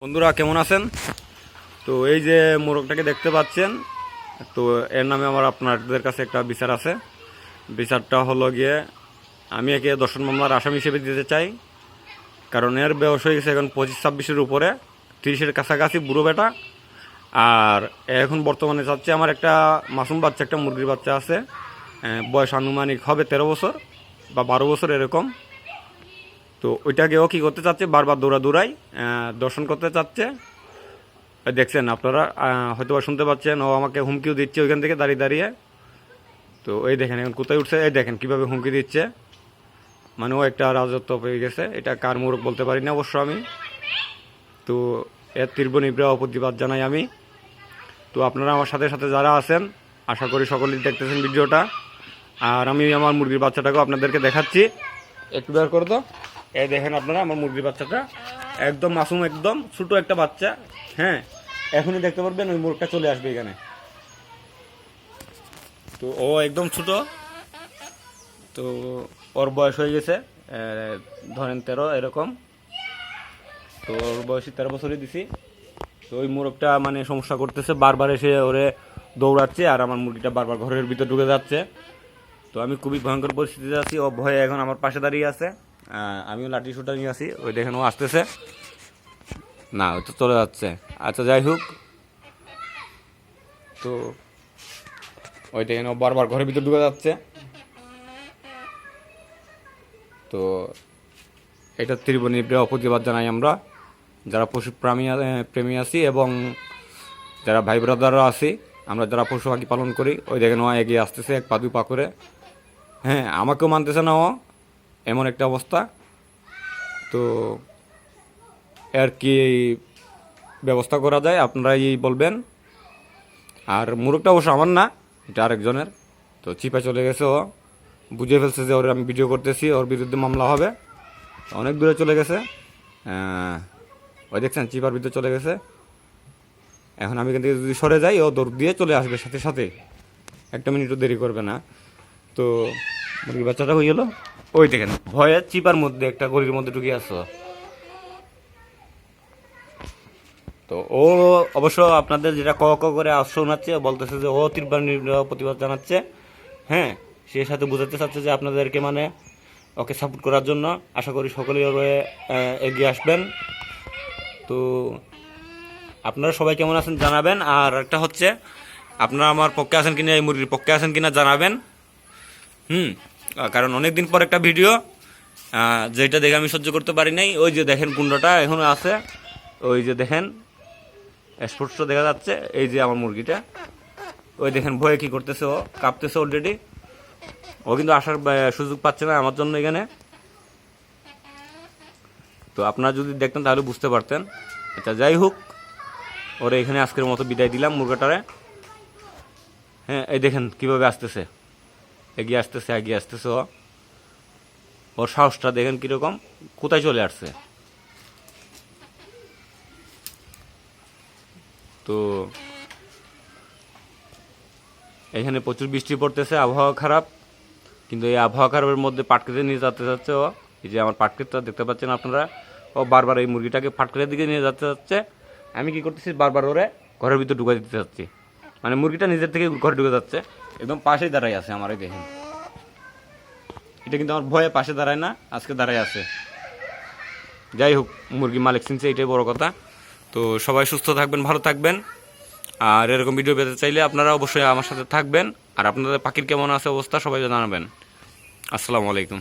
বন্ধুরা কেমন আছেন? তো এই যে মোরগটাকে দেখতে পাচ্ছেন, তো এর নামে আমার আপনাদের কাছে একটা বিচার আছে। বিচারটা হলো গিয়ে আমি একে দর্শন মামলার আসামি হিসেবে দিতে চাই, কারণ এর বয়স হয়ে গেছে এখন 25-26-এর উপরে, 30-এর কাছাকাছি বুড়ো বেটা। আর এখন বর্তমানে চাচ্ছে আমার একটা মাসুম বাচ্চা, একটা মুরগির বাচ্চা আছে, বয়স আনুমানিক হবে 13 বছর বা 12 বছর এরকম। তো ওইটাকেও কী করতে চাচ্ছে, বারবার দৌড়াই দর্শন করতে চাচ্ছে। দেখছেন আপনারা, হয়তো বা শুনতে পাচ্ছেন, ও আমাকে হুমকিও দিচ্ছে ওইখান থেকে দাঁড়িয়ে দাঁড়িয়ে। তো এই দেখেন এখন কোথায় উঠছে, এই দেখেন কীভাবে হুমকি দিচ্ছে। মানে ও একটা রাজত্ব পেয়ে গেছে। এটা কার মোরগ বলতে পারি না অবশ্য আমি। তো এর তীব্র নিগ্রহ প্রতিবাদ জানাই আমি। তো আপনারা আমার সাথে সাথে যারা আছেন, আশা করি সকলেই দেখতেছেন ভিডিওটা। আর আমি আমার মুরগির বাচ্চাটাকেও আপনাদেরকে দেখাচ্ছি, একটু বের করে দাও। এই দেখেন আপনারা আমার মুরগির বাচ্চাটা, একদম মাসুম, একদম ছোটো একটা বাচ্চা। হ্যাঁ, এখনই দেখতে পারবেন ওই মুরগটা চলে আসবে এখানে। তো ও একদম ছোটো, তো ওর বয়স হয়ে গেছে ধরেন 13 এরকম। তো ওর বয়সী 13 বছরই দিছি। তো ওই মুরগটা মানে সমস্যা করতেছে, বারবার এসে ওরে দৌড়াচ্ছে, আর আমার মুরগিটা বারবার ঘরের ভিতর ঢুকে যাচ্ছে। তো আমি খুবই ভয়ঙ্কর পরিস্থিতিতে আছি। ও ভয়ে এখন আমার পাশে দাঁড়িয়ে আছে, আমিও লাঠি শুটা নিয়ে আছি। ওই দেখেন ও আসতেছে না, ওই তো চলে যাচ্ছে। আচ্ছা যাই হোক, তো ওই দেখেন ও বারবার ঘরের ভিতর ঢুকে যাচ্ছে। তো এটা তীব্র নিগ্রহ প্রতিবাদ জানাই আমরা, যারা পশু প্রেমী আছি এবং যারা ভাই ব্রাদাররা আছি, আমরা যারা পশু পাখি পালন করি। ওই দেখেন ও এগিয়ে আসতেছে এক পা দুই পা করে। হ্যাঁ, আমাকেও মানতেছে না ও, এমন একটা অবস্থা। তো এর কি ব্যবস্থা করা যায় আপনারাই বলবেন। আর মুরগটা অবশ্য আমার না, এটা আরেকজনের। তো চিপা চলে গেছে, ও বুঝে ফেলছে যে ওর আমি ভিডিও করতেছি, ওর বিরুদ্ধে মামলা হবে। অনেক দূরে চলে গেছে, ওই দেখছেন চিপার ভিতরে চলে গেছে। এখন আমি এখান থেকে যদি সরে যাই, ও দৌড় দিয়ে চলে আসবে সাথে সাথে, একটা মিনিটও দেরি করবে না। তো মুরগির বাচ্চাটা হয়ে গেল। ওই দেখেন ভয়ে চিপার মধ্যে একটা গলির মধ্যে ঢুকে আসছো। তো ও অবশ্য আপনাদের যেটা ক ক করে শোনাচ্ছে, বলতেছে যে ও তীব্র নিগ্রহ প্রতিবাদ জানাচ্ছে। হ্যাঁ, সে সাথে বোঝাতে চাচ্ছে যে আপনাদেরকে মানে ওকে সাপোর্ট করার জন্য। আশা করি সকলেই ওরে এগিয়ে আসবেন। তো আপনারা সবাই কেমন আছেন জানাবেন। আর একটা হচ্ছে, আপনারা আমার পক্ষে আছেন কিনা, এই মুরগির পক্ষে আছেন কিনা জানাবেন। কারণ অনেক দিন পর একটা ভিডিও, যেটা দেখে আমি সহ্য করতে পারি নাই। ওই যে দেখেন কুণ্ডটা এখনো আছে, ওই যে দেখেন স্পষ্ট দেখা যাচ্ছে। এই যে আমার মুরগিটা, ওই দেখেন ভয়ে কি করতেছে, ও কাঁপতেছে অলরেডি। ও কিন্তু আসার সুযোগ পাচ্ছে না আমার জন্য এখানে। তো আপনারা যদি দেখতেন তাহলে বুঝতে পারতেন। আচ্ছা যাই হোক, ওরে এখানে আজকের মতো বিদায় দিলাম মুরগাটারে। হ্যাঁ, এই দেখেন কিভাবে আসতেছে, এগিয়ে আসতেছে ও। ওর সাহসটা দেখেন কিরকম, কোথায় চলে আসছে। তো এখানে প্রচুর বৃষ্টি পড়তেছে, আবহাওয়া খারাপ। কিন্তু এই আবহাওয়া খারাপের মধ্যে পাটকেতে নিয়ে যেতে যাচ্ছে ও। এই যে আমার পাটকেটটা দেখতে পাচ্ছেন আপনারা, ও বারবার এই মুরগিটাকে পাটকেটের দিকে নিয়ে যেতে যাচ্ছে। আমি কি করতেছি, বারবার ওরে ঘরের ভিতর ঢুকে দিতে যাচ্ছি। মানে মুরগিটা নিজের থেকে ঘরে ঢুকে যাচ্ছে, একদম পাশেই দাঁড়াই আছে আমার। এই দেখেন, এটা কিন্তু আমার ভয়ে পাশে দাঁড়ায় না, আজকে দাঁড়ায় আছে। যাই হোক, মুরগি মালিক চিনছে, এটাই বড় কথা। তো সবাই সুস্থ থাকবেন, ভালো থাকবেন। আর এরকম ভিডিও পেতে চাইলে আপনারা অবশ্যই আমার সাথে থাকবেন। আর আপনাদের পাখির কেমন আছে অবস্থা সবাই জানাবেন। আসসালামু আলাইকুম।